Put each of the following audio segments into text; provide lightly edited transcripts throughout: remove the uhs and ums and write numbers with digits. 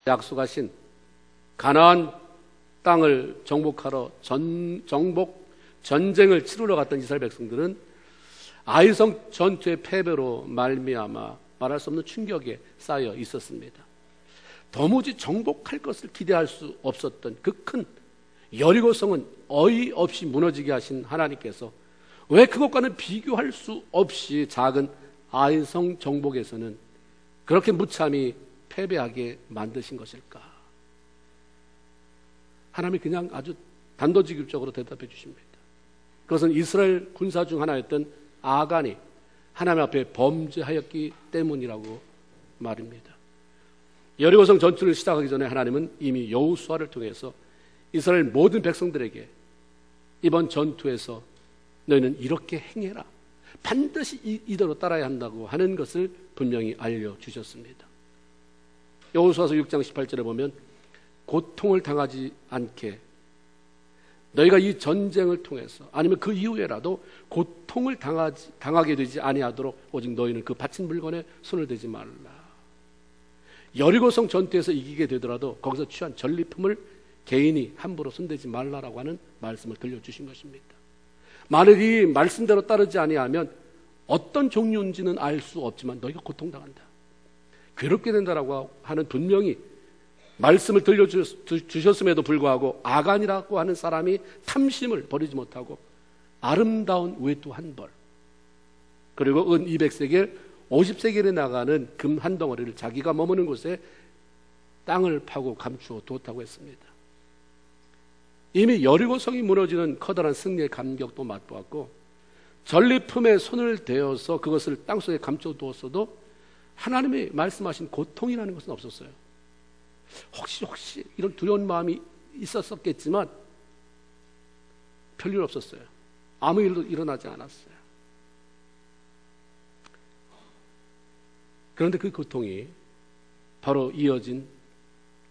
약속하신 가나안 땅을 정복하러 전쟁을 치르러 갔던 이스라엘 백성들은 아이성 전투의 패배로 말미암아 말할 수 없는 충격에 쌓여 있었습니다. 도무지 정복할 것을 기대할 수 없었던 그 큰 여리고성은 어이없이 무너지게 하신 하나님께서 왜 그것과는 비교할 수 없이 작은 아이성 정복에서는 그렇게 무참히 패배하게 만드신 것일까? 하나님이 그냥 아주 단도직입적으로 대답해 주십니다. 그것은 이스라엘 군사 중 하나였던 아간이 하나님 앞에 범죄하였기 때문이라고 말입니다. 여리고성 전투를 시작하기 전에 하나님은 이미 여호수아를 통해서 이스라엘 모든 백성들에게 이번 전투에서 너희는 이렇게 행해라, 반드시 이대로 따라야 한다고 하는 것을 분명히 알려주셨습니다. 여호수아서 6장 18절에 보면 고통을 당하지 않게 너희가 이 전쟁을 통해서 아니면 그 이후에라도 고통을 당하게 되지 아니하도록 오직 너희는 그 바친 물건에 손을 대지 말라. 여리고성 전투에서 이기게 되더라도 거기서 취한 전리품을 개인이 함부로 손대지 말라라고 하는 말씀을 들려주신 것입니다. 만약 이 말씀대로 따르지 아니하면 어떤 종류인지는 알 수 없지만 너희가 고통당한다, 괴롭게 된다라고 하는 분명히 말씀을 들려주셨음에도 불구하고 아간이라고 하는 사람이 탐심을 버리지 못하고 아름다운 외투 한 벌, 그리고 은 200세겔 50세겔에 나가는 금 한 덩어리를 자기가 머무는 곳에 땅을 파고 감추어 두었다고 했습니다. 이미 여리고성이 무너지는 커다란 승리의 감격도 맛보았고 전리품에 손을 대어서 그것을 땅속에 감춰 두었어도 하나님이 말씀하신 고통이라는 것은 없었어요. 혹시 이런 두려운 마음이 있었겠지만 별일 없었어요. 아무 일도 일어나지 않았어요. 그런데 그 고통이 바로 이어진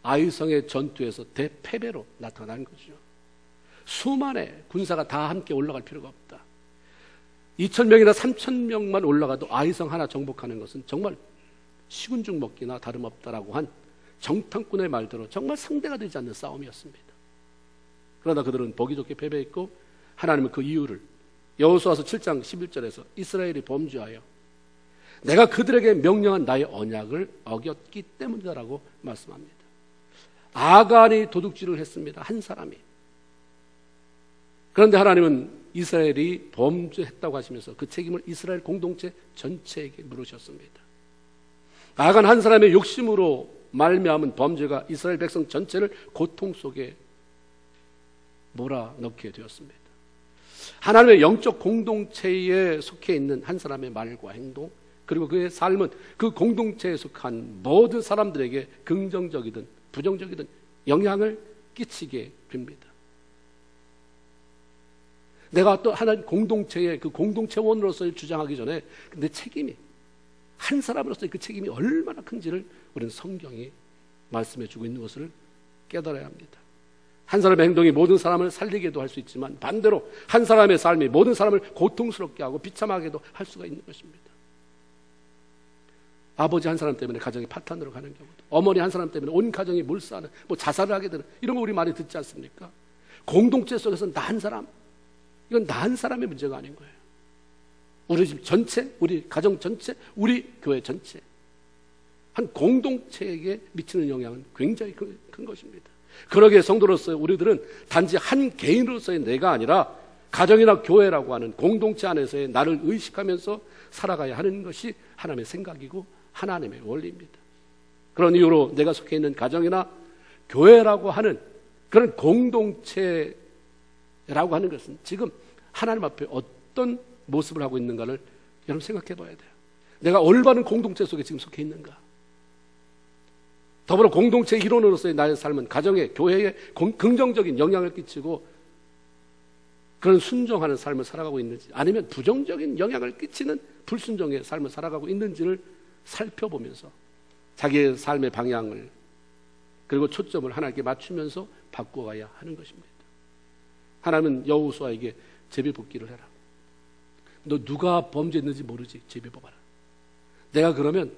아이성의 전투에서 대패배로 나타난 거죠. 수만의 군사가 다 함께 올라갈 필요가 없다. 2,000명이나 3,000명만 올라가도 아이성 하나 정복하는 것은 정말 식은죽 먹기나 다름없다라고 한 정탐꾼의 말대로 정말 상대가 되지 않는 싸움이었습니다. 그러나 그들은 보기 좋게 패배했고 하나님은 그 이유를 여호수아서 7장 11절에서 이스라엘이 범죄하여 내가 그들에게 명령한 나의 언약을 어겼기 때문이다라고 말씀합니다. 아간이 도둑질을 했습니다. 한 사람이. 그런데 하나님은 이스라엘이 범죄했다고 하시면서 그 책임을 이스라엘 공동체 전체에게 물으셨습니다. 아간 한 사람의 욕심으로 말미암은 범죄가 이스라엘 백성 전체를 고통 속에 몰아넣게 되었습니다. 하나님의 영적 공동체에 속해 있는 한 사람의 말과 행동, 그리고 그의 삶은 그 공동체에 속한 모든 사람들에게 긍정적이든 부정적이든 영향을 끼치게 됩니다. 내가 또 하나님 공동체의 그 공동체원으로서의 주장하기 전에 내 책임이, 한 사람으로서의 그 책임이 얼마나 큰지를 우리는 성경이 말씀해 주고 있는 것을 깨달아야 합니다. 한 사람의 행동이 모든 사람을 살리게도 할 수 있지만 반대로 한 사람의 삶이 모든 사람을 고통스럽게 하고 비참하게도 할 수가 있는 것입니다. 아버지 한 사람 때문에 가정이 파탄으로 가는 경우도, 어머니 한 사람 때문에 온 가정이 몰수하는, 자살을 하게 되는, 이런 거 우리 많이 듣지 않습니까? 공동체 속에서 나 한 사람, 이건 나 한 사람의 문제가 아닌 거예요. 우리 집 전체, 우리 가정 전체, 우리 교회 전체, 한 공동체에게 미치는 영향은 굉장히 큰 것입니다. 그러기에 성도로서 우리들은 단지 한 개인으로서의 내가 아니라 가정이나 교회라고 하는 공동체 안에서의 나를 의식하면서 살아가야 하는 것이 하나님의 생각이고 하나님의 원리입니다. 그런 이유로 내가 속해 있는 가정이나 교회라고 하는 그런 공동체라고 하는 것은 지금 하나님 앞에 어떤 모습을 하고 있는가를 여러분 생각해 봐야 돼요. 내가 올바른 공동체 속에 지금 속해 있는가? 더불어 공동체 일원으로서의 나의 삶은 가정에, 교회에 긍정적인 영향을 끼치고 그런 순종하는 삶을 살아가고 있는지, 아니면 부정적인 영향을 끼치는 불순종의 삶을 살아가고 있는지를 살펴보면서 자기의 삶의 방향을, 그리고 초점을 하나님께 맞추면서 바꿔가야 하는 것입니다. 하나님은 여호수아에게 제비뽑기를 해라. 너 누가 범죄했는지 모르지? 제비뽑아라. 내가 그러면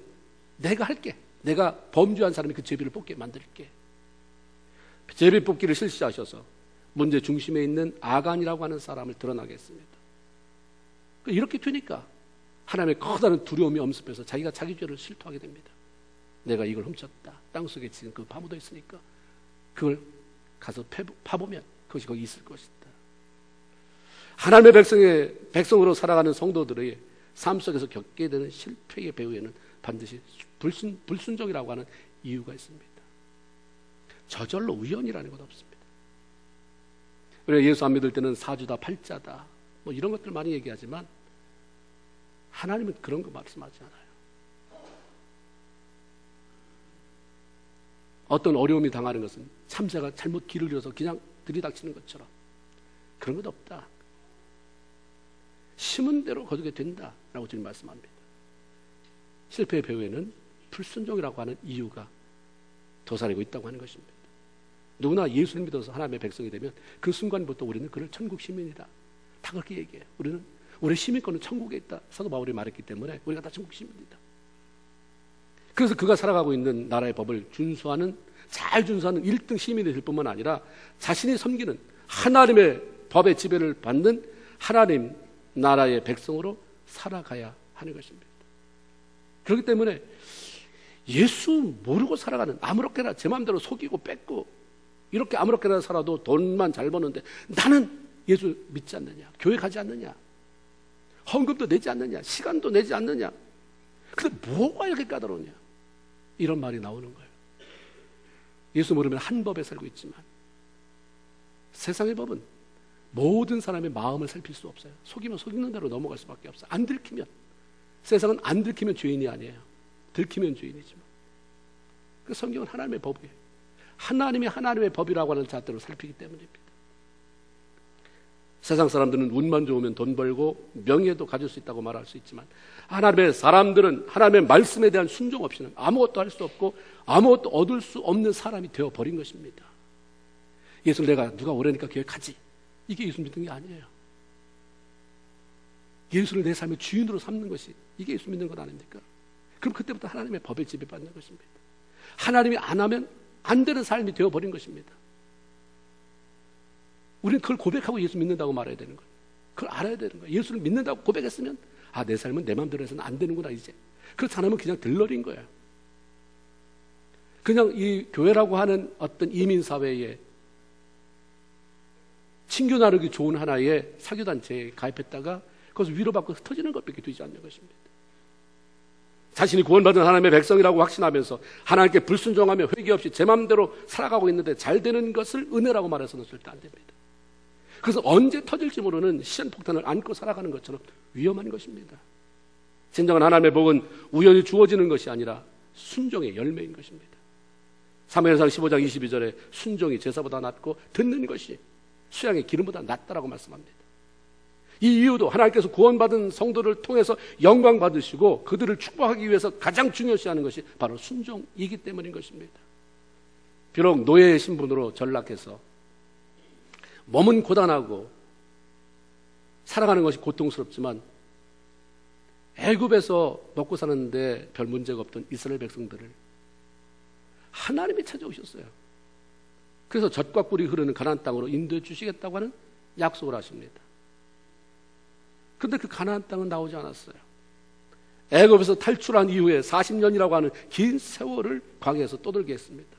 내가 할게. 내가 범죄한 사람이 그 제비를 뽑게 만들게. 제비 뽑기를 실시하셔서 문제 중심에 있는 아간이라고 하는 사람을 드러나게 했습니다. 이렇게 되니까 하나님의 커다란 두려움이 엄습해서 자기가 자기 죄를 실토하게 됩니다. 내가 이걸 훔쳤다. 땅속에 지금 그 파묻어 있으니까 그걸 가서 파보면 그것이 거기 있을 것이다. 하나님의 백성으로 살아가는 성도들의 삶 속에서 겪게 되는 실패의 배후에는 반드시 불순종이라고 하는 이유가 있습니다. 저절로 우연이라는 것 없습니다. 우리가 예수 안 믿을 때는 사주다, 팔자다, 뭐 이런 것들 많이 얘기하지만 하나님은 그런 거 말씀하지 않아요. 어떤 어려움이 당하는 것은 참새가 잘못 길을 잃어서 그냥 들이닥치는 것처럼 그런 것 없다. 심은 대로 거두게 된다라고 주님 말씀합니다. 실패의 배후에는 불순종이라고 하는 이유가 도사리고 있다고 하는 것입니다. 누구나 예수를 믿어서 하나님의 백성이 되면 그 순간부터 우리는 그를 천국 시민이다. 다 그렇게 얘기해요. 우리의 시민권은 천국에 있다. 사도 바울이 말했기 때문에 우리가 다 천국 시민이다. 그래서 그가 살아가고 있는 나라의 법을 잘 준수하는 1등 시민이 될 뿐만 아니라 자신이 섬기는 하나님의 법의 지배를 받는 하나님 나라의 백성으로 살아가야 하는 것입니다. 그렇기 때문에 예수 모르고 살아가는, 아무렇게나 제 마음대로 속이고 뺏고 이렇게 아무렇게나 살아도 돈만 잘 버는데 나는 예수 믿지 않느냐, 교회 가지 않느냐, 헌금도 내지 않느냐, 시간도 내지 않느냐, 근데 뭐가 이렇게 까다로우냐, 이런 말이 나오는 거예요. 예수 모르면 한 법에 살고 있지만 세상의 법은 모든 사람의 마음을 살필 수 없어요. 속이면 속이는 대로 넘어갈 수밖에 없어요. 안 들키면, 세상은 안 들키면 죄인이 아니에요. 들키면 죄인이지만. 그 성경은 하나님의 법이에요. 하나님이 하나님의 법이라고 하는 잣대로 살피기 때문입니다. 세상 사람들은 운만 좋으면 돈 벌고 명예도 가질 수 있다고 말할 수 있지만 하나님의 사람들은 하나님의 말씀에 대한 순종 없이는 아무것도 할 수 없고 아무것도 얻을 수 없는 사람이 되어버린 것입니다. 예수를 누가 오래니까 교회 가지, 이게 예수 믿는 게 아니에요. 예수를 내 삶의 주인으로 삼는 것이 이게 예수 믿는 것 아닙니까? 그럼 그때부터 하나님의 법에 지배받는 것입니다. 하나님이 안 하면 안 되는 삶이 되어버린 것입니다. 우리는 그걸 고백하고 예수 믿는다고 말해야 되는 거예요. 그걸 알아야 되는 거예요. 예수를 믿는다고 고백했으면 내 삶은 내 마음대로 해서는 안 되는구나 이제. 그렇지 않으면 그냥 들러린 거예요. 그냥 이 교회라고 하는 어떤 이민사회에 친교 나르기 좋은 하나의 사교단체에 가입했다가 거기서 위로받고 흩어지는 것밖에 되지 않는 것입니다. 자신이 구원받은 하나님의 백성이라고 확신하면서 하나님께 불순종하며 회개 없이 제 마음대로 살아가고 있는데 잘 되는 것을 은혜라고 말해서는 절대 안 됩니다. 그래서 언제 터질지 모르는 시한폭탄을 안고 살아가는 것처럼 위험한 것입니다. 진정한 하나님의 복은 우연히 주어지는 것이 아니라 순종의 열매인 것입니다. 사무엘상 15장 22절에 순종이 제사보다 낫고 듣는 것이 수양의 기름보다 낫다라고 말씀합니다. 이 이유도 하나님께서 구원받은 성도를 통해서 영광 받으시고 그들을 축복하기 위해서 가장 중요시하는 것이 바로 순종이기 때문인 것입니다. 비록 노예의 신분으로 전락해서 몸은 고단하고 살아가는 것이 고통스럽지만 애굽에서 먹고 사는데 별 문제가 없던 이스라엘 백성들을 하나님이 찾아오셨어요. 그래서 젖과 꿀이 흐르는 가나안 땅으로 인도해 주시겠다고 하는 약속을 하십니다. 그런데 그 가나안 땅은 나오지 않았어요. 애굽에서 탈출한 이후에 40년이라고 하는 긴 세월을 광야에서 떠들게 했습니다.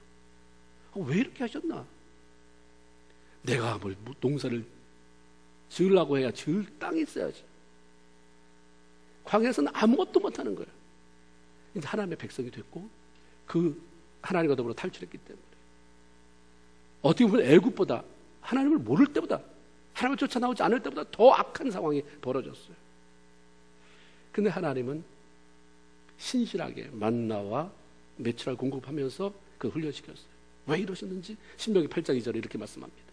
왜 이렇게 하셨나? 내가 뭘 농사를 지으려고 해야 지을 땅이 있어야지. 광야에서는 아무것도 못하는 거예요. 이제 하나님의 백성이 됐고 그 하나님과 더불어 탈출했기 때문에 어떻게 보면 애굽보다 하나님을 모를 때보다 하나님을 쫓아나오지 않을 때보다 더 악한 상황이 벌어졌어요. 근데 하나님은 신실하게 만나와 메추라를 공급하면서 그 훈련시켰어요. 왜 이러셨는지 신명기 8장 2절에 이렇게 말씀합니다.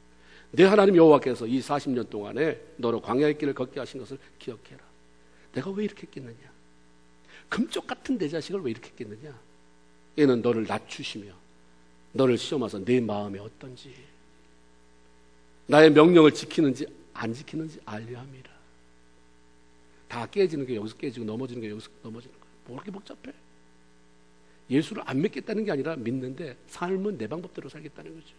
내 하나님 여호와께서 이 40년 동안에 너로 광야의 길을 걷게 하신 것을 기억해라. 내가 왜 이렇게 했겠느냐? 금쪽 같은 내 자식을 왜 이렇게 했겠느냐? 얘는 너를 낮추시며 너를 시험하서 내 마음이 어떤지 나의 명령을 지키는지 안 지키는지 알려 함이라. 다 깨지는 게 여기서 깨지고 넘어지는 게 여기서 넘어지는 거예요. 뭐 그렇게 복잡해? 예수를 안 믿겠다는 게 아니라 믿는데 삶은 내 방법대로 살겠다는 거죠.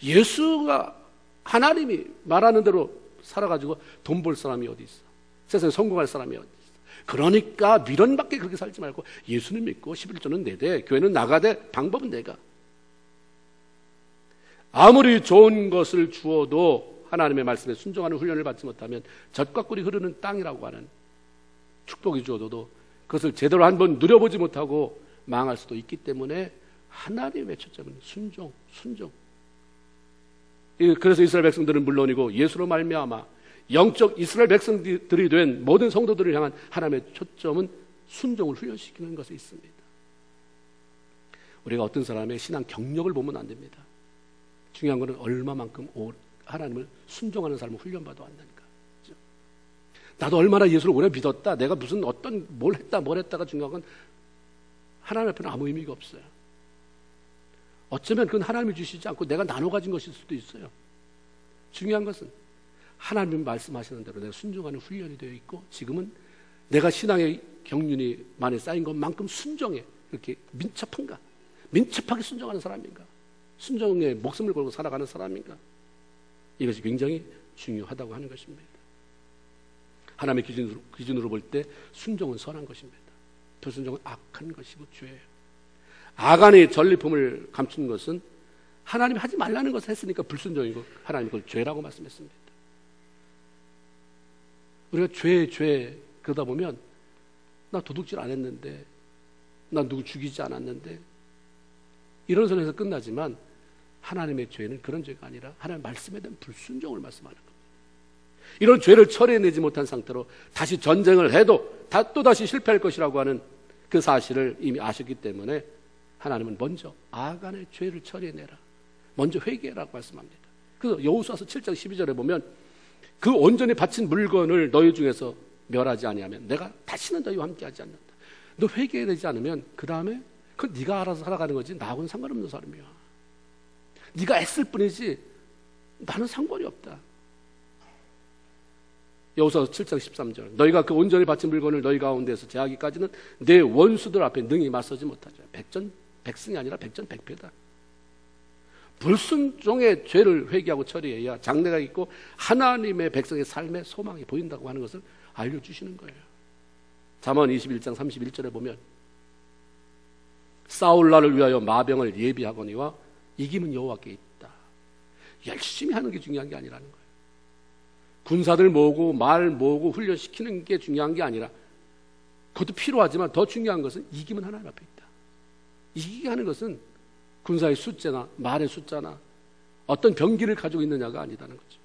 예수가 하나님이 말하는 대로 살아가지고 돈 벌 사람이 어디 있어? 세상에 성공할 사람이 어디 있어? 그러니까 미련밖에 그렇게 살지 말고 예수는 믿고 11조는 내되 교회는 나가되 방법은 내가. 아무리 좋은 것을 주어도 하나님의 말씀에 순종하는 훈련을 받지 못하면 젖과 꿀이 흐르는 땅이라고 하는 축복이 주어도 그것을 제대로 한번 누려보지 못하고 망할 수도 있기 때문에 하나님의 초점은 순종. 그래서 이스라엘 백성들은 물론이고 예수로 말미암아 영적 이스라엘 백성들이 된 모든 성도들을 향한 하나님의 초점은 순종을 훈련시키는 것에 있습니다. 우리가 어떤 사람의 신앙 경력을 보면 안 됩니다. 중요한 것은 얼마만큼 하나님을 순종하는 삶을 훈련받아 왔는가. 그렇죠? 나도 얼마나 예수를 오래 믿었다. 내가 무슨 어떤 뭘 했다가 중요한 건 하나님 앞에는 아무 의미가 없어요. 어쩌면 그건 하나님이 주시지 않고 내가 나눠 가진 것일 수도 있어요. 중요한 것은 하나님이 말씀하시는 대로 내가 순종하는 훈련이 되어 있고 지금은 내가 신앙의 경륜이 많이 쌓인 것만큼 순종에 그렇게 민첩하게 순종하는 사람인가, 순종에 목숨을 걸고 살아가는 사람인가, 이것이 굉장히 중요하다고 하는 것입니다. 하나님의 기준으로 볼 때 순종은 선한 것입니다. 불순종은 악한 것이고 죄예요. 아간이 전리품을 감춘 것은 하나님이 하지 말라는 것을 했으니까 불순종이고 하나님이 그걸 죄라고 말씀했습니다. 우리가 죄 그러다 보면 나 도둑질 안 했는데, 나 누구 죽이지 않았는데 이런 선에서 끝나지만 하나님의 죄는 그런 죄가 아니라 하나님의 말씀에 대한 불순종을 말씀하는 겁니다. 이런 죄를 처리해내지 못한 상태로 다시 전쟁을 해도 또다시 실패할 것이라고 하는 그 사실을 이미 아셨기 때문에 하나님은 먼저 아간의 죄를 처리해내라, 먼저 회개해라고 말씀합니다. 그래서 여호수아서 7장 12절에 보면 그 온전히 바친 물건을 너희 중에서 멸하지 아니하면 내가 다시는 너희와 함께하지 않는다. 너 회개되지 않으면 그 다음에 그건 네가 알아서 살아가는 거지 나하고는 상관없는 사람이야. 네가 애쓸 뿐이지 나는 상관이 없다. 여호수아서 7장 13절 너희가 그 온전히 바친 물건을 너희 가운데서 제하기까지는 내 원수들 앞에 능히 맞서지 못하죠. 백승이 아니라 백전백패다. 불순종의 죄를 회개하고 처리해야 장래가 있고 하나님의 백성의 삶의 소망이 보인다고 하는 것을 알려주시는 거예요. 잠언 21장 31절에 보면 싸울 날을 위하여 마병을 예비하거니와 이김은 여호와께 있다. 열심히 하는 게 중요한 게 아니라는 거예요. 군사들 모으고 말 모으고 훈련시키는 게 중요한 게 아니라 그것도 필요하지만 더 중요한 것은 이김은 하나님 앞에 있다. 이기게 하는 것은 군사의 숫자나 말의 숫자나 어떤 병기를 가지고 있느냐가 아니다는 거죠.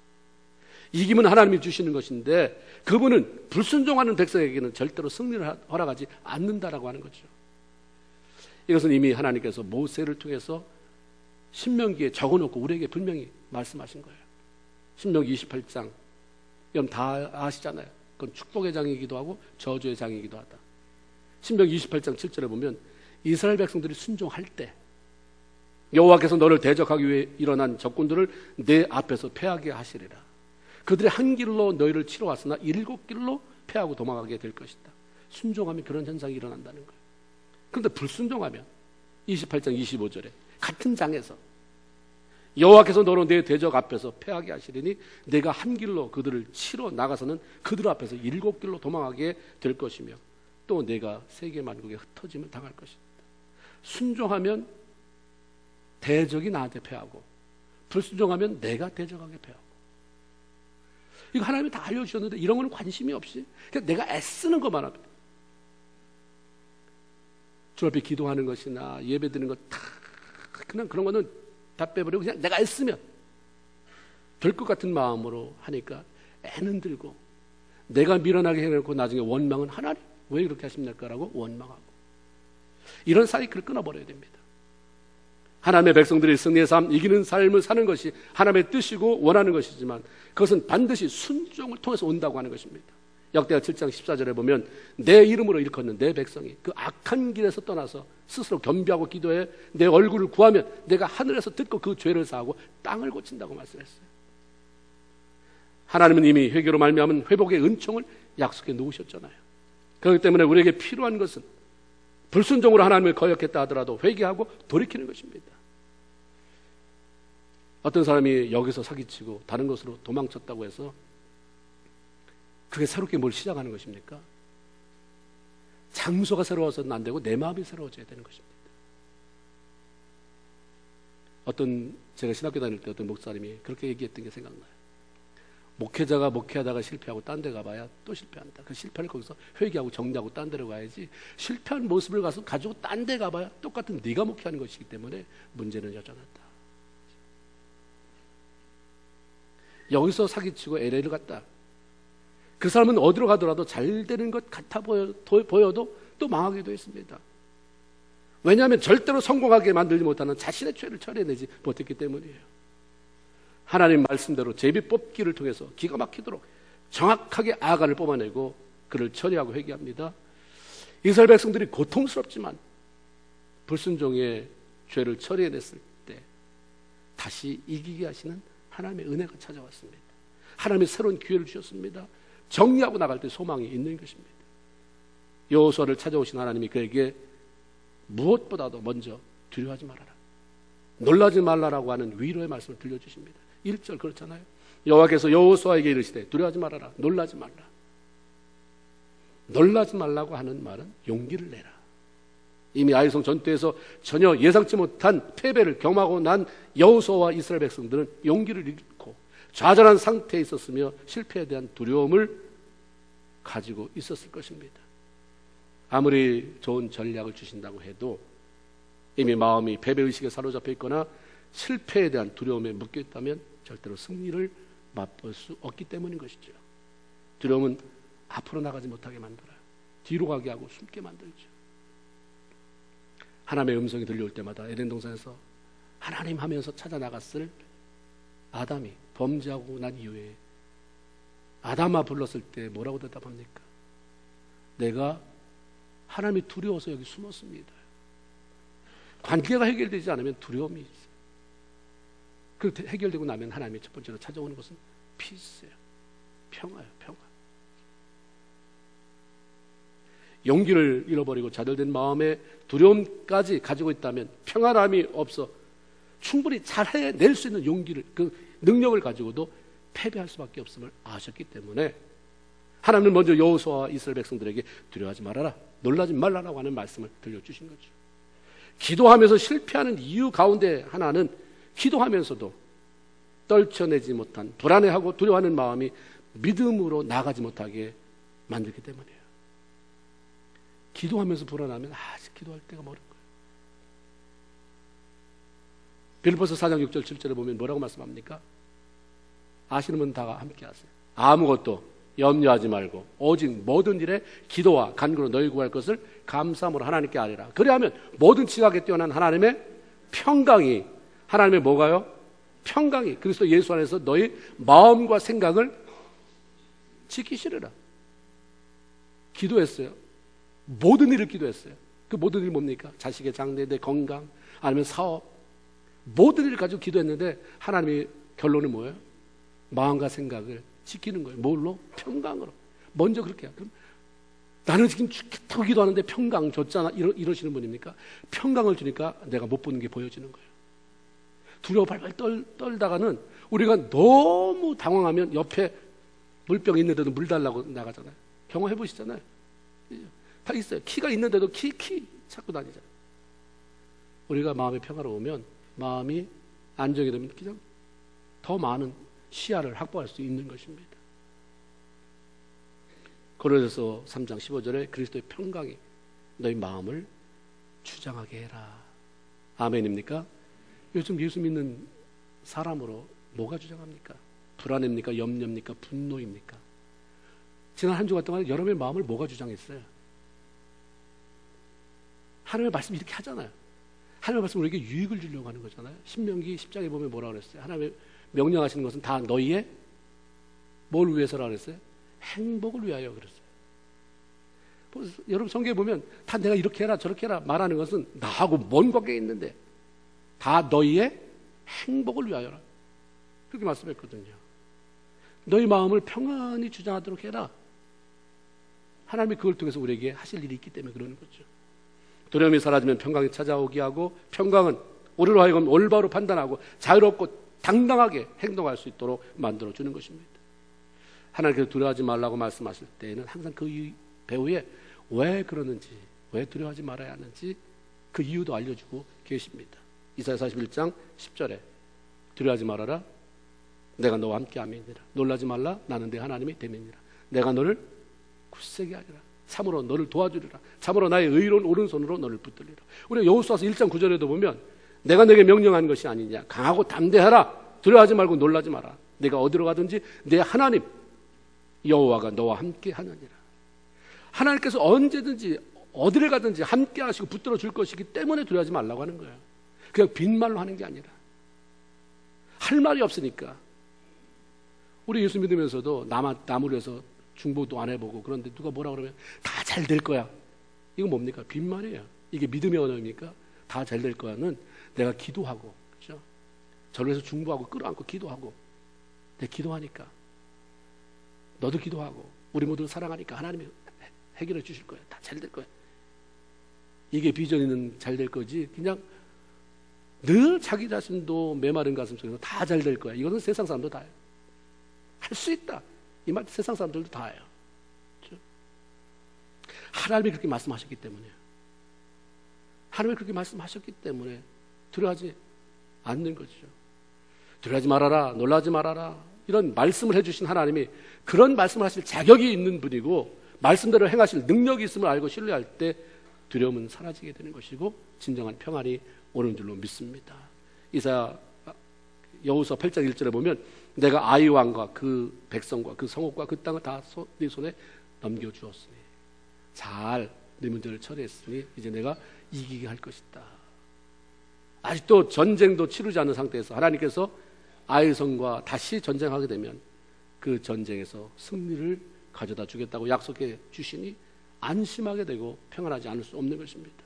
이김은 하나님이 주시는 것인데 그분은 불순종하는 백성에게는 절대로 승리를 허락하지 않는다라고 하는 거죠. 이것은 이미 하나님께서 모세를 통해서 신명기에 적어놓고 우리에게 분명히 말씀하신 거예요. 신명기 28장 여러분 다 아시잖아요. 그건 축복의 장이기도 하고 저주의 장이기도 하다. 신명기 28장 7절에 보면 이스라엘 백성들이 순종할 때 여호와께서 너를 대적하기 위해 일어난 적군들을 내 앞에서 패하게 하시리라. 그들이 한 길로 너희를 치러 왔으나 7길로 패하고 도망가게 될 것이다. 순종하면 그런 현상이 일어난다는 거예요. 그런데 불순종하면 28장 25절에 같은 장에서 여호와께서 너로 내 대적 앞에서 패하게 하시리니 내가 한 길로 그들을 치러 나가서는 그들 앞에서 7길로 도망하게 될 것이며 또 내가 세계 만국에 흩어짐을 당할 것이다. 순종하면 대적이 나한테 패하고 불순종하면 내가 대적하게 패하고. 이거 하나님이 다 알려주셨는데 이런 거는 관심이 없이 그냥 내가 애쓰는 것만 합니다. 주 앞에 기도하는 것이나 예배 드리는 것 다 그냥 그런 거는 다 빼버리고 그냥 내가 애쓰면 될 것 같은 마음으로 하니까 애는 들고 내가 미련하게 해놓고 나중에 원망은 하나님 왜 이렇게 하십니까라고 원망하고 이런 사이클을 끊어버려야 됩니다. 하나님의 백성들이 승리의 삶, 이기는 삶을 사는 것이 하나님의 뜻이고 원하는 것이지만 그것은 반드시 순종을 통해서 온다고 하는 것입니다. 역대하 7장 14절에 보면 내 이름으로 일컫는 내 백성이 그 악한 길에서 떠나서 스스로 겸비하고 기도해 내 얼굴을 구하면 내가 하늘에서 듣고 그 죄를 사하고 땅을 고친다고 말씀했어요. 하나님은 이미 회개로 말미암은 회복의 은총을 약속해 놓으셨잖아요. 그렇기 때문에 우리에게 필요한 것은 불순종으로 하나님을 거역했다 하더라도 회개하고 돌이키는 것입니다. 어떤 사람이 여기서 사기치고 다른 곳으로 도망쳤다고 해서 그게 새롭게 뭘 시작하는 것입니까? 장소가 새로워서는 안 되고 내 마음이 새로워져야 되는 것입니다. 제가 신학교 다닐 때 어떤 목사님이 그렇게 얘기했던 게 생각나요. 목회자가 목회하다가 실패하고 딴 데 가봐야 또 실패한다. 그 실패를 거기서 회개하고 정리하고 딴 데로 가야지, 실패한 모습을 가지고 딴 데 가봐야 똑같은 네가 목회하는 것이기 때문에 문제는 여전하다. 여기서 사기치고 LA를 갔다. 그 사람은 어디로 가더라도 잘 되는 것 같아 보여도 또 망하기도 했습니다. 왜냐하면 절대로 성공하게 만들지 못하는 자신의 죄를 처리해내지 못했기 때문이에요. 하나님 말씀대로 제비 뽑기를 통해서 기가 막히도록 정확하게 아간을 뽑아내고 그를 처리하고 회개합니다. 이스라엘 백성들이 고통스럽지만 불순종의 죄를 처리해냈을 때 다시 이기게 하시는 하나님의 은혜가 찾아왔습니다. 하나님이 새로운 기회를 주셨습니다. 정리하고 나갈 때 소망이 있는 것입니다. 여호수아를 찾아오신 하나님이 그에게 무엇보다도 먼저 두려워하지 말아라, 놀라지 말라라고 하는 위로의 말씀을 들려주십니다. 1절 그렇잖아요. 여호와께서 여호수아에게 이르시되 두려워하지 말아라, 놀라지 말라. 놀라지 말라고 하는 말은 용기를 내라. 이미 아이성 전투에서 전혀 예상치 못한 패배를 경험하고 난 여호수아와 이스라엘 백성들은 용기를 잃고 좌절한 상태에 있었으며 실패에 대한 두려움을 가지고 있었을 것입니다. 아무리 좋은 전략을 주신다고 해도 이미 마음이 패배의식에 사로잡혀 있거나 실패에 대한 두려움에 묶여 있다면 절대로 승리를 맛볼 수 없기 때문인 것이죠. 두려움은 앞으로 나가지 못하게 만들어요. 뒤로 가게 하고 숨게 만들죠. 하나님의 음성이 들려올 때마다 에덴 동산에서 하나님 하면서 찾아 나갔을 아담이 범죄하고 난 이후에 아담아 불렀을 때 뭐라고 대답합니까? 내가 하나님이 두려워서 여기 숨었습니다. 관계가 해결되지 않으면 두려움이 있어요. 그 해결되고 나면 하나님이 첫 번째로 찾아오는 것은 피스예요. 평화예요. 평화. 용기를 잃어버리고 좌절된 마음에 두려움까지 가지고 있다면 평안함이 없어 충분히 잘 해낼 수 있는 용기를, 그 능력을 가지고도 패배할 수밖에 없음을 아셨기 때문에 하나님은 먼저 여호수아와 이스라엘 백성들에게 두려워하지 말아라, 놀라지 말라라고 하는 말씀을 들려주신 거죠. 기도하면서 실패하는 이유 가운데 하나는 기도하면서도 떨쳐내지 못한 불안해하고 두려워하는 마음이 믿음으로 나가지 못하게 만들기 때문이에요. 기도하면서 불안하면 아직 기도할 때가 멀은 거예요. 빌립보서 4장 6절 7절에 보면 뭐라고 말씀합니까? 아시는 분 다 함께 하세요. 아무것도 염려하지 말고 오직 모든 일에 기도와 간구로 너희 구할 것을 감사함으로 하나님께 아뢰라. 그리하면 모든 지각에 뛰어난 하나님의 평강이, 하나님의 뭐가요? 평강이 그리스도 예수 안에서 너희 마음과 생각을 지키시리라. 기도했어요. 모든 일을 기도했어요. 그 모든 일이 뭡니까? 자식의 장래, 내 건강, 아니면 사업, 모든 일을 가지고 기도했는데 하나님의 결론은 뭐예요? 마음과 생각을 지키는 거예요. 뭘로? 평강으로. 먼저 그렇게 해요. 그럼 나는 지금 죽겠다고 기도하는데 평강 줬잖아, 이러시는 분입니까? 평강을 주니까 내가 못 보는 게 보여지는 거예요. 두려워 발발 떨다가는 우리가 너무 당황하면 옆에 물병 있는데도 물 달라고 나가잖아요. 경험해 보시잖아요. 다 있어요. 키가 있는데도 키 찾고 다니잖아요. 우리가 마음이 평화로우면, 마음이 안정이 되면 그냥 더 많은 시야를 확보할 수 있는 것입니다. 고린도서 3장 15절에 그리스도의 평강이 너희 마음을 주장하게 해라. 아멘입니까? 요즘 예수 믿는 사람으로 뭐가 주장합니까? 불안입니까? 염려입니까? 분노입니까? 지난 한 주간 동안 여러분의 마음을 뭐가 주장했어요? 하나님의 말씀 이렇게 하잖아요. 하나님의 말씀 우리에게 유익을 주려고 하는 거잖아요. 신명기 10장에 보면 뭐라고 그랬어요? 하나님의 명령하시는 것은 다 너희의 뭘 위해서라고 그랬어요? 행복을 위하여 그랬어요. 여러분 성경에 보면 다 내가 이렇게 해라 저렇게 해라 말하는 것은 나하고 뭔 관계가 있는데 다 너희의 행복을 위하여라. 그렇게 말씀했거든요. 너희 마음을 평안히 주장하도록 해라. 하나님이 그걸 통해서 우리에게 하실 일이 있기 때문에 그러는 거죠. 두려움이 사라지면 평강이 찾아오게 하고, 평강은 우리로 하여금 올바로 판단하고 자유롭고 당당하게 행동할 수 있도록 만들어주는 것입니다. 하나님께서 두려워하지 말라고 말씀하실 때에는 항상 그 배후에 왜 그러는지, 왜 두려워하지 말아야 하는지 그 이유도 알려주고 계십니다. 이사야 41장 10절에 두려워하지 말아라, 내가 너와 함께 함이니라. 놀라지 말라, 나는 내 하나님이 됨이니라. 내가 너를 굳세게 하리라. 참으로 너를 도와주리라. 참으로 나의 의로운 오른손으로 너를 붙들리라. 우리가 여호수아서 1장 9절에도 보면 내가 너에게 명령한 것이 아니냐, 강하고 담대하라, 두려워하지 말고 놀라지 마라. 내가 어디로 가든지 내 하나님 여호와가 너와 함께 하느니라. 하나님께서 언제든지 어디를 가든지 함께 하시고 붙들어 줄 것이기 때문에 두려워하지 말라고 하는 거예요. 그냥 빈말로 하는 게 아니라, 할 말이 없으니까. 우리 예수 믿으면서도 남을 위해서 중보도 안 해보고, 그런데 누가 뭐라 그러면 다 잘 될 거야. 이거 뭡니까? 빈말이에요. 이게 믿음의 언어입니까? 다 잘 될 거야는 내가 기도하고, 그렇죠? 저를 위해서 중보하고 끌어안고 기도하고, 내가 기도하니까, 너도 기도하고, 우리 모두 사랑하니까 하나님이 해결해 주실 거야. 다 잘 될 거야. 이게 비전 있는 잘 될 거지, 그냥 늘 자기 자신도 메마른 가슴 속에서 다 잘 될 거야. 이거는 세상 사람도 다 해요. 할 수 있다, 이 말 세상 사람들도 다 해요. 그렇죠? 하나님이 그렇게 말씀하셨기 때문에요. 하나님이 그렇게 말씀하셨기 때문에 두려워하지 않는 거죠. 두려워하지 말아라, 놀라지 말아라, 이런 말씀을 해주신 하나님이 그런 말씀을 하실 자격이 있는 분이고, 말씀대로 행하실 능력이 있음을 알고 신뢰할 때 두려움은 사라지게 되는 것이고 진정한 평안이 오는 줄로 믿습니다. 이사야 여호수아 8장 1절에 보면 내가 아이 왕과 그 백성과 그 성읍과 그 땅을 다 네 손에 넘겨주었으니, 잘 네 문제를 처리했으니 이제 내가 이기게 할 것이다. 아직도 전쟁도 치르지 않은 상태에서 하나님께서 아이성과 다시 전쟁하게 되면 그 전쟁에서 승리를 가져다 주겠다고 약속해 주시니 안심하게 되고 평안하지 않을 수 없는 것입니다.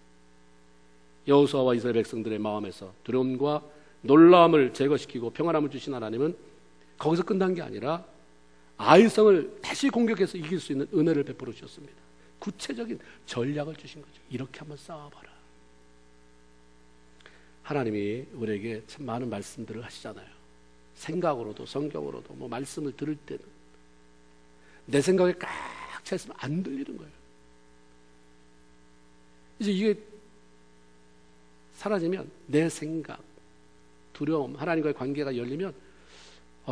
여호수아와 이스라엘 백성들의 마음에서 두려움과 놀라움을 제거시키고 평안함을 주신 하나님은 거기서 끝난 게 아니라 아이성을 다시 공격해서 이길 수 있는 은혜를 베풀어 주셨습니다. 구체적인 전략을 주신 거죠. 이렇게 한번 싸워봐라. 하나님이 우리에게 참 많은 말씀들을 하시잖아요. 생각으로도 성경으로도 뭐 말씀을 들을 때는 내 생각에 꽉 차 있으면 안 들리는 거예요. 이제 이게 사라지면 내 생각, 두려움, 하나님과의 관계가 열리면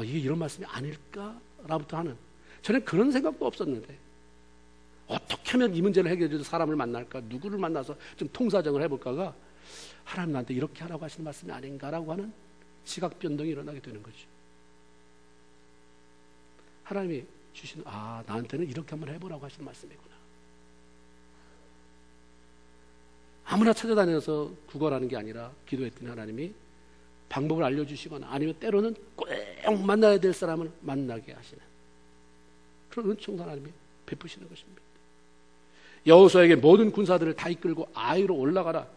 이게 이런 말씀이 아닐까라부터 하는, 저는 그런 생각도 없었는데 어떻게 하면 이 문제를 해결해 줄 사람을 만날까, 누구를 만나서 좀 통사정을 해볼까가 하나님 나한테 이렇게 하라고 하시는 말씀이 아닌가라고 하는 시각 변동이 일어나게 되는 거죠. 하나님이 주시는, 나한테는 이렇게 한번 해보라고 하시는 말씀이구나. 아무나 찾아다녀서 구걸하는 게 아니라 기도했더니 하나님이 방법을 알려주시거나 아니면 때로는 꼭 만나야 될 사람을 만나게 하시는 그런 은총도 하나님이 베푸시는 것입니다. 여호수아에게 모든 군사들을 다 이끌고 아이로 올라가라,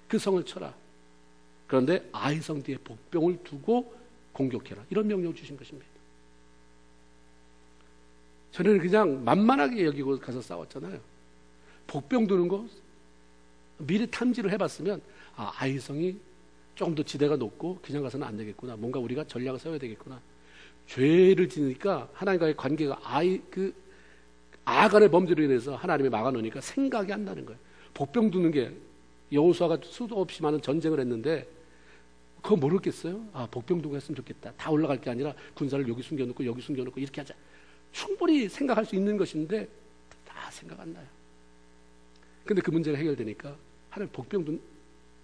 그 성을 쳐라. 그런데 아이성 뒤에 복병을 두고 공격해라, 이런 명령을 주신 것입니다. 저는 그냥 만만하게 여기고 가서 싸웠잖아요. 복병 두는 거 미리 탐지를 해봤으면 아이성이 조금 더 지대가 높고 그냥 가서는 안 되겠구나, 뭔가 우리가 전략을 세워야 되겠구나. 죄를 지니까 하나님과의 관계가 아간의 범죄로 인해서 하나님이 막아놓으니까 생각이 안 나는 거예요. 복병 두는 게, 여호수아가 수도 없이 많은 전쟁을 했는데 그거 모르겠어요? 복병 두고 했으면 좋겠다, 다 올라갈 게 아니라 군사를 여기 숨겨놓고 여기 숨겨놓고 이렇게 하자, 충분히 생각할 수 있는 것인데 다 생각 안 나요. 근데 그 문제가 해결되니까 하나님 복병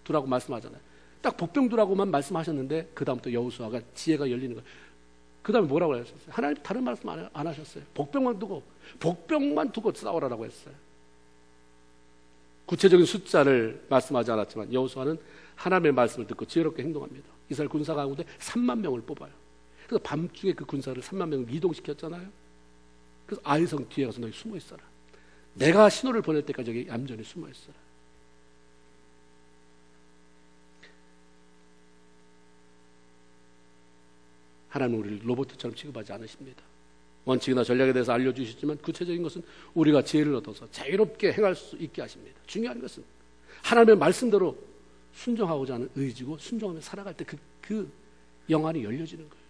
두라고 말씀하잖아요. 딱 복병 두라고만 말씀하셨는데 그 다음부터 여호수아가 지혜가 열리는 거예요. 그 다음에 뭐라고 하셨어요? 하나님 다른 말씀 안 하셨어요. 복병만 두고 싸우라고 했어요. 구체적인 숫자를 말씀하지 않았지만 여호수아는 하나님의 말씀을 듣고 지혜롭게 행동합니다. 이스라엘 군사 가운데 3만 명을 뽑아요. 그래서 밤중에 그 군사를 3만 명을 이동시켰잖아요. 그래서 아이성 뒤에 가서 너희 숨어 있어라, 내가 신호를 보낼 때까지 여기 얌전히 숨어 있어라. 하나님은 우리를 로봇처럼 취급하지 않으십니다. 원칙이나 전략에 대해서 알려주시지만 구체적인 것은 우리가 지혜를 얻어서 자유롭게 행할 수 있게 하십니다. 중요한 것은 하나님의 말씀대로 순종하고자 하는 의지고 순종하며 살아갈 때 그 영안이 열려지는 거예요.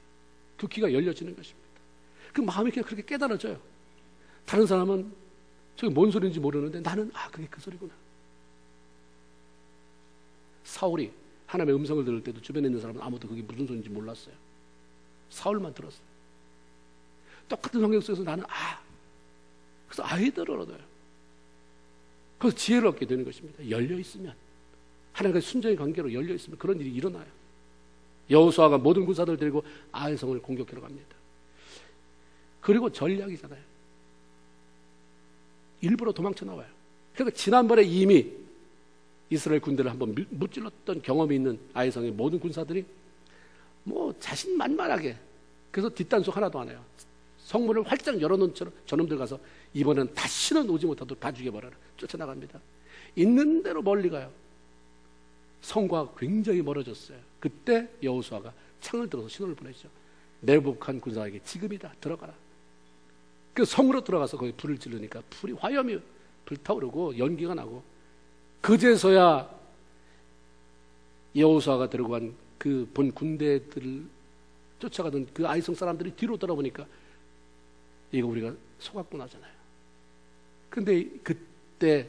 그 귀가 열려지는 것입니다. 그 마음이 그냥 그렇게 깨달아져요. 다른 사람은 저게 뭔 소리인지 모르는데 나는 그게 그 소리구나. 사울이 하나님의 음성을 들을 때도 주변에 있는 사람은 아무도 그게 무슨 소리인지 몰랐어요. 사울만 들었어요. 똑같은 환경 속에서 나는 그래서 아이들을 얻어요. 그래서 지혜를 얻게 되는 것입니다. 열려 있으면, 하나님과의 순전의 관계로 열려 있으면 그런 일이 일어나요. 여호수아가 모든 군사들을 데리고 아이 성을 공격하러 갑니다. 그리고 전략이잖아요. 일부러 도망쳐 나와요. 그러니까 지난번에 이미 이스라엘 군대를 한번 무찔렀던 경험이 있는 아이 성의 모든 군사들이 자신만만하게, 그래서 뒷단속 하나도 안 해요. 성문을 활짝 열어놓은 저놈들 가서 이번엔 다시는 오지 못하도록 다 죽여버려라. 쫓아나갑니다. 있는 대로 멀리 가요. 성과 굉장히 멀어졌어요. 그때 여호수아가 창을 들어서 신호를 보내죠. 내복한 군사에게 지금이다, 들어가라. 그 성으로 들어가서 거기 불을 지르니까 불이 화염이 불타오르고 연기가 나고, 그제서야 여호수아가 데리고 간 그 본 군대들을 쫓아가던 그 아이성 사람들이 뒤로 돌아보니까 이거 우리가 속았구나 하잖아요. 근데 그때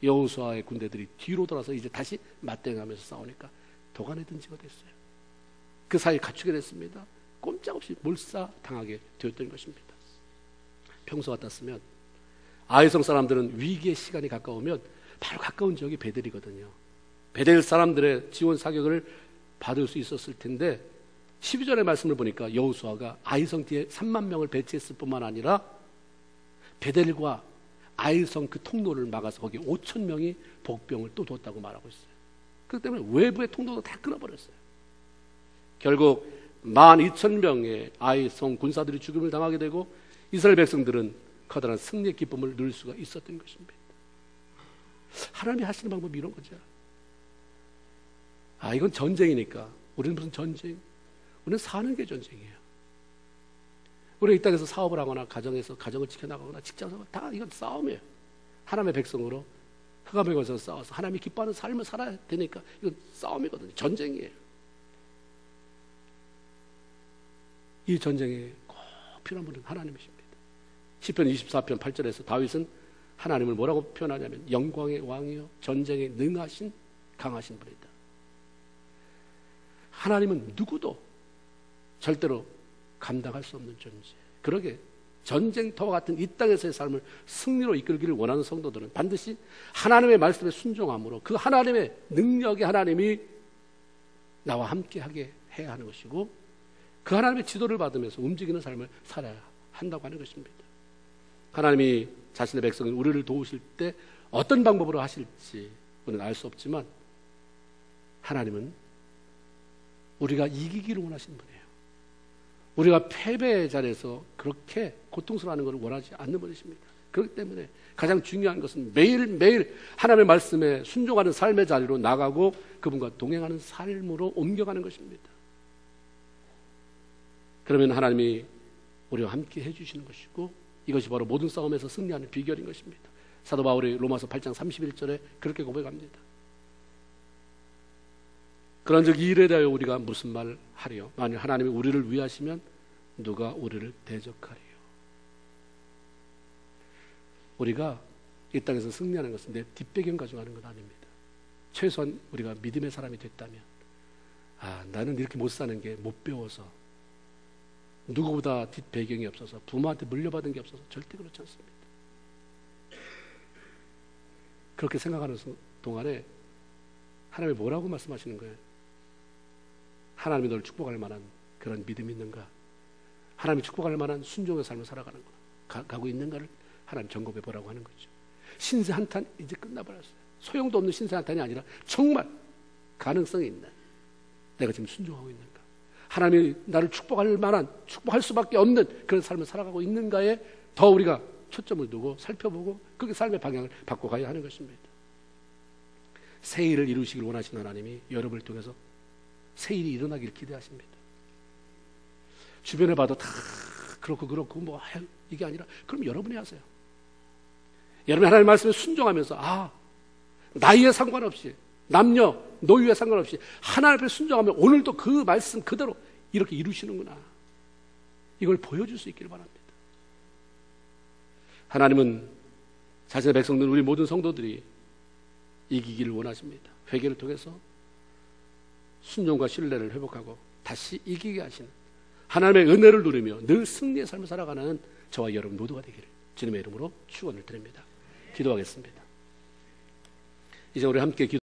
여호수아의 군대들이 뒤로 돌아서 이제 다시 맞대응하면서 싸우니까 도간에 던지게 됐어요. 그 사이에 갖추게 됐습니다. 꼼짝없이 몰사당하게 되었던 것입니다. 평소 같았으면 아이성 사람들은 위기의 시간이 가까우면 바로 가까운 지역이 베델이거든요. 베델 사람들의 지원 사격을 받을 수 있었을 텐데 12절의 말씀을 보니까 여호수아가 아이성 뒤에 3만 명을 배치했을 뿐만 아니라 베델과 아이성 그 통로를 막아서 거기 5천 명이 복병을 또 뒀다고 말하고 있어요. 그렇기 때문에 외부의 통로도 다 끊어버렸어요. 결국 12,000명의 아이성 군사들이 죽음을 당하게 되고 이스라엘 백성들은 커다란 승리의 기쁨을 누릴 수가 있었던 것입니다. 하나님이 하시는 방법이 이런 거죠. 이건 전쟁이니까. 우리는 무슨 전쟁? 우리는 사는 게 전쟁이에요. 우리가 이 땅에서 사업을 하거나 가정에서 가정을 지켜나가거나 직장에서 다 이건 싸움이에요. 하나님의 백성으로 흑암에 걸쳐서 싸워서 하나님이 기뻐하는 삶을 살아야 되니까 이건 싸움이거든요. 전쟁이에요. 이 전쟁에 꼭 필요한 분은 하나님이십니다. 시편 24편 8절에서 다윗은 하나님을 뭐라고 표현하냐면 영광의 왕이요 전쟁에 능하신 강하신 분이다. 하나님은 누구도 절대로 감당할 수 없는 존재. 그러게 전쟁터와 같은 이 땅에서의 삶을 승리로 이끌기를 원하는 성도들은 반드시 하나님의 말씀에 순종함으로 그 하나님의 능력의 하나님이 나와 함께하게 해야 하는 것이고, 그 하나님의 지도를 받으면서 움직이는 삶을 살아야 한다고 하는 것입니다. 하나님이 자신의 백성을 우리를 도우실 때 어떤 방법으로 하실지 우리는 알 수 없지만 하나님은 우리가 이기기를 원하시는 분이에요. 우리가 패배의 자리에서 그렇게 고통스러워하는 것을 원하지 않는 분이십니다. 그렇기 때문에 가장 중요한 것은 매일매일 하나님의 말씀에 순종하는 삶의 자리로 나가고 그분과 동행하는 삶으로 옮겨가는 것입니다. 그러면 하나님이 우리와 함께 해주시는 것이고, 이것이 바로 모든 싸움에서 승리하는 비결인 것입니다. 사도 바울이 로마서 8장 31절에 그렇게 고백합니다. 그런즉 이 일에 대하여 우리가 무슨 말을 하리요? 만일 하나님이 우리를 위하시면 누가 우리를 대적하리요? 우리가 이 땅에서 승리하는 것은 내 뒷배경 가져가는 건 아닙니다. 최소한 우리가 믿음의 사람이 됐다면, 나는 이렇게 못 사는 게 못 배워서, 누구보다 뒷배경이 없어서, 부모한테 물려받은 게 없어서 절대 그렇지 않습니다. 그렇게 생각하는 동안에 하나님이 뭐라고 말씀하시는 거예요? 하나님이 너를 축복할 만한 그런 믿음이 있는가? 하나님이 축복할 만한 순종의 삶을 살아가는 거 가고 있는가를 하나님 점검해 보라고 하는 거죠. 신세 한탄 이제 끝나버렸어요. 소용도 없는 신세 한탄이 아니라 정말 가능성이 있는, 내가 지금 순종하고 있는가? 하나님이 나를 축복할 만한, 축복할 수밖에 없는 그런 삶을 살아가고 있는가에 더 우리가 초점을 두고 살펴보고 그렇게 삶의 방향을 바꿔가야 하는 것입니다. 새 일을 이루시길 원하시는 하나님이 여러분을 통해서 새 일이 일어나길 기대하십니다. 주변에 봐도 다 그렇고 이게 아니라 그럼 여러분이 하세요. 여러분이 하나님의 말씀에 순종하면서 나이에 상관없이, 남녀, 노유에 상관없이 하나님 앞에 순종하면 오늘도 그 말씀 그대로 이렇게 이루시는구나. 이걸 보여줄 수 있기를 바랍니다. 하나님은 자신의 백성들, 우리 모든 성도들이 이기기를 원하십니다. 회개를 통해서 순종과 신뢰를 회복하고 다시 이기게 하시는 하나님의 은혜를 누리며 늘 승리의 삶을 살아가는 저와 여러분 모두가 되기를 주님의 이름으로 축원을 드립니다. 기도하겠습니다. 이제 우리 함께